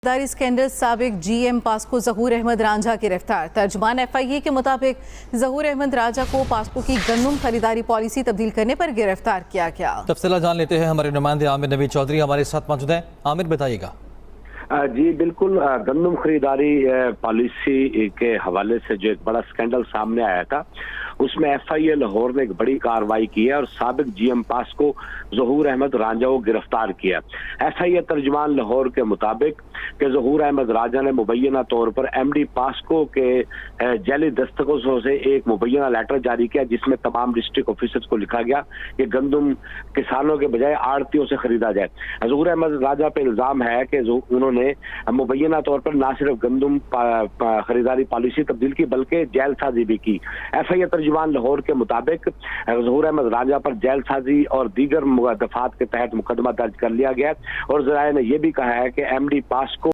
दारी स्कैंडल साबिक GM POCSO ज़हूर अहमद रांझा गिरफ्तार। तर्जुमान FIA के मुताबिक ज़हूर अहमद रांझा को पास्को की गंदम खरीदारी पॉलिसी तब्दील करने पर गिरफ्तार किया गया। तफसीला जान लेते हैं, हमारे नुमाइंदे आमिर नवी चौधरी हमारे साथ मौजूद हैं। आमिर, बताइएगा। जी बिल्कुल, गंदम खरीदारी पॉलिसी के हवाले से जो एक बड़ा स्कैंडल सामने आया था, उसमें FIA लाहौर ने एक बड़ी कार्रवाई की है और साबिक GM पास्को ज़हूर अहमद रांझा को गिरफ्तार किया। FIA तर्जुमान लाहौर के मुताबिक कि ज़हूर अहमद रांझा ने मुबैना तौर पर MD पास्को के जाली दस्तखतों से एक मुबैना लेटर जारी किया, जिसमें तमाम डिस्ट्रिक्ट ऑफिसर्स को लिखा गया कि गंदम किसानों के बजाय आड़तियों से खरीदा जाए। ज़हूर अहमद रांझा पे इल्जाम है कि उन्होंने मुबैना तौर पर न सिर्फ गंदम खरीदारी पॉलिसी तब्दील की बल्कि जेल साजी भी की। FIA तर्जुमान लाहौर के मुताबिक ज़हूर अहमद रांझा पर जेल साजी और दीगर दफात के तहत मुकदमा दर्ज कर लिया गया और ज़राए ने यह भी कहा है कि MD पास्को